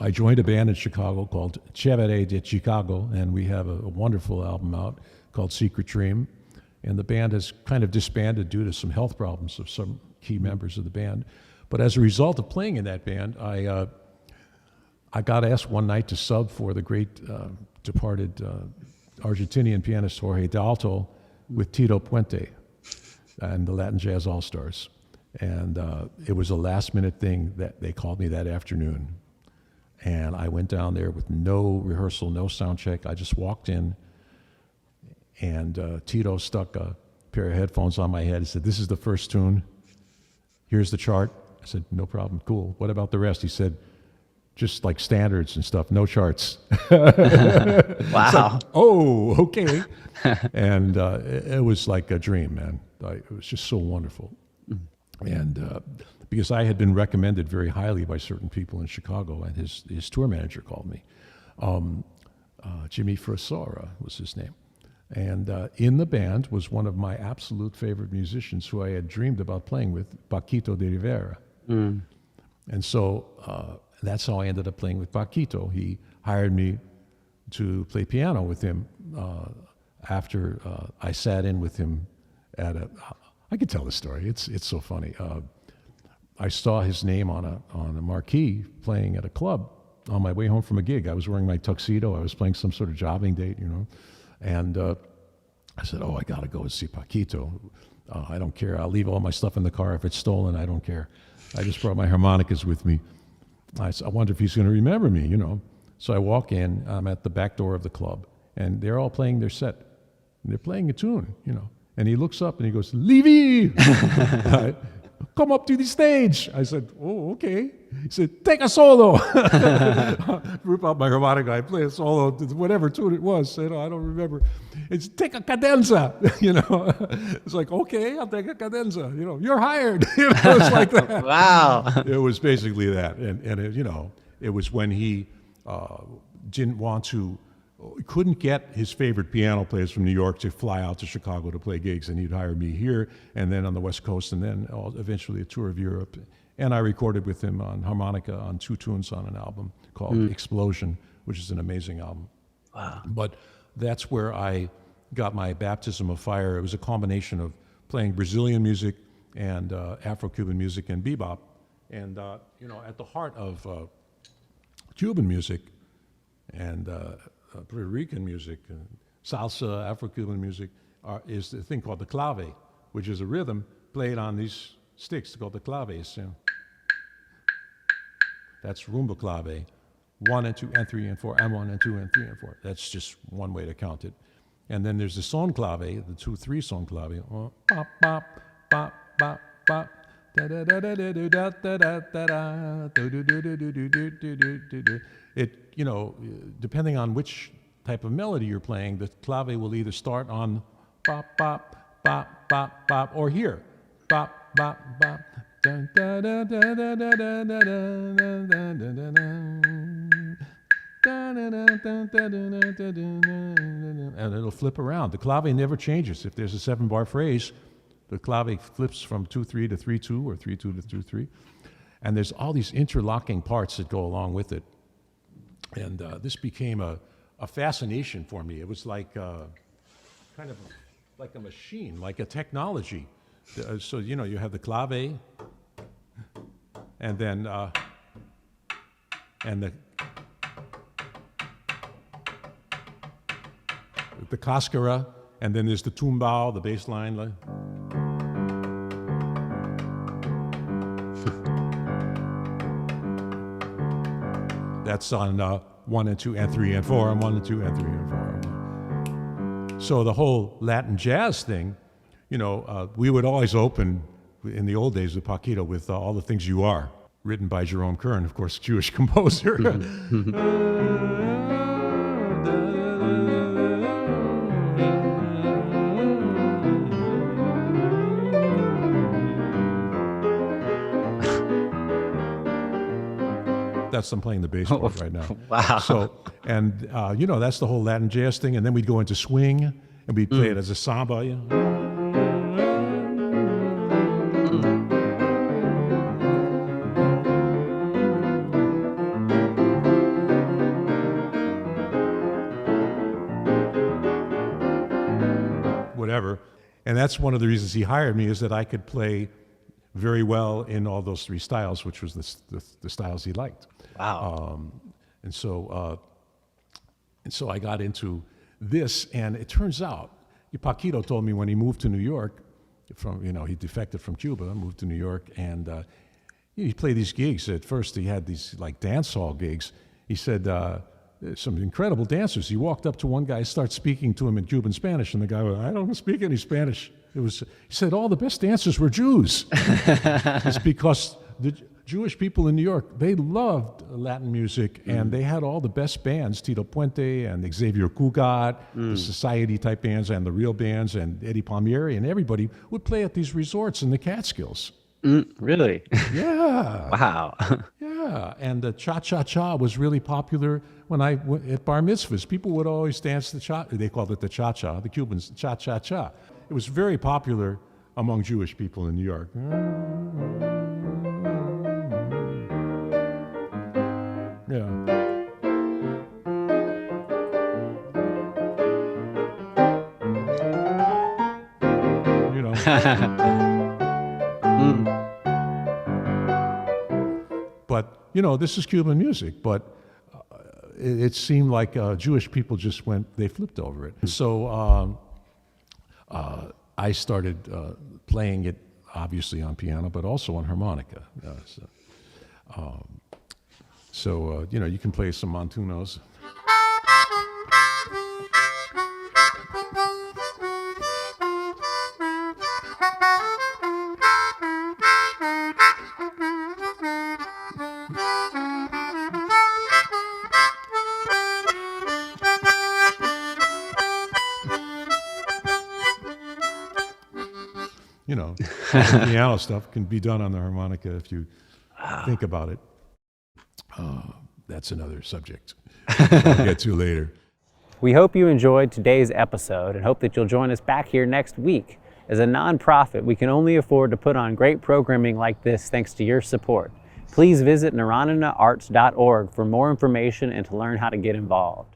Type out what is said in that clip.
I joined a band in Chicago called Chevere de Chicago, and we have a wonderful album out called Secret Dream. And the band has kind of disbanded due to some health problems of some key members of the band. But as a result of playing in that band, I got asked one night to sub for the great departed Argentinian pianist Jorge Dalto with Tito Puente and the Latin Jazz All-Stars. And it was a last-minute thing that they called me that afternoon. And I went down there with no rehearsal, no sound check. I just walked in, and Tito stuck a pair of headphones on my head and said, "This is the first tune. Here's the chart." I said, "No problem, cool. What about the rest?" He said, "Just like standards and stuff, no charts." Wow. Like, oh, okay. And it was like a dream, man. It was just so wonderful. And because I had been recommended very highly by certain people in Chicago, and his tour manager called me. Jimmy Frasora was his name. And in the band was one of my absolute favorite musicians who I had dreamed about playing with, Paquito de Rivera. And so that's how I ended up playing with Paquito. He hired me to play piano with him after I sat in with him at I could tell the story. It's so funny. I saw his name on a marquee playing at a club on my way home from a gig. I was wearing my tuxedo. I was playing some sort of jobbing date, And I said, "Oh, I got to go and see Paquito. I don't care. I'll leave all my stuff in the car. If it's stolen, I don't care." I just brought my harmonicas with me. I wonder if he's going to remember me, So I walk in. I'm at the back door of the club, and they're all playing their set. And they're playing a tune, And he looks up and he goes, "Levy, come up to the stage." I said, "Oh, okay." He said, "Take a solo." Rip out my harmonica. I play a solo, whatever tune it was. I don't remember. It's "Take a cadenza," It's like, "Okay, I'll take a cadenza." "You're hired." It's like that. Wow. It was basically that, and it was when he didn't want to. Couldn't get his favorite piano players from New York to fly out to Chicago to play gigs, and he'd hire me here and then on the West Coast, and then eventually a tour of Europe. And I recorded with him on harmonica on 2 tunes on an album called Explosion, which is an amazing album. Wow. But that's where I got my baptism of fire. It was a combination of playing Brazilian music and Afro-Cuban music and bebop. And, at the heart of Cuban music and Puerto Rican music, salsa, Afro-Cuban music, is the thing called the clave, which is a rhythm played on these sticks called the claves. That's rumba clave, 1 and 2 and 3 and 4, and 1 and 2 and 3 and 4. That's just one way to count it. And then there's the son clave, the 2/3 son clave. Bop, bop, bop, bop, bop. It, depending on which type of melody you're playing, the clave will either start on bop, bop, bop, bop, bop, or here, bop, bop, bop. And it'll flip around. The clave never changes. If there's a 7-bar phrase, the clave flips from 2/3 to 3/2 or 3/2 to 2/3. And there's all these interlocking parts that go along with it. And this became a fascination for me. It was like kind of like a machine, like a technology. So, you have the clave, and then the cascara, and then there's the tumbao, the bass line. That's on 1 and 2 and 3 and 4, and 1 and 2 and 3 and 4. So the whole Latin jazz thing, we would always open in the old days with Paquito with All the Things You Are, written by Jerome Kern, of course, Jewish composer. That's I'm playing the bass part right now. Wow. So, and that's the whole Latin jazz thing, and then we'd go into swing, and we'd play it as a samba. And that's one of the reasons he hired me, is that I could play very well in all those three styles, which was the styles he liked. Wow. And so I got into this, and it turns out, Paquito told me when he moved to New York, he defected from Cuba, moved to New York, and he played these gigs. At first, he had these like dance hall gigs. He said, some incredible dancers. He walked up to one guy, started speaking to him in Cuban Spanish, and the guy went, I don't speak any Spanish. He said, all the best dancers were Jews. It's because the Jewish people in New York, they loved Latin music, and they had all the best bands, Tito Puente and Xavier Cugat, the society-type bands and the real bands, and Eddie Palmieri, and everybody would play at these resorts in the Catskills. Really? Yeah. Wow. Yeah, and the cha-cha-cha was really popular when at bar mitzvahs. People would always dance the cha. They called it the cha-cha. The Cubans, cha-cha-cha. It was very popular among Jewish people in New York. Yeah. You know. But, this is Cuban music, but it seemed like Jewish people just they flipped over it. So I started playing it, obviously on piano, but also on harmonica. So you can play some montunos. Piano stuff can be done on the harmonica if you think about it. That's another subject we'll get to later. We hope you enjoyed today's episode and hope that you'll join us back here next week. As a nonprofit, we can only afford to put on great programming like this thanks to your support. Please visit neranenaharts.org for more information and to learn how to get involved.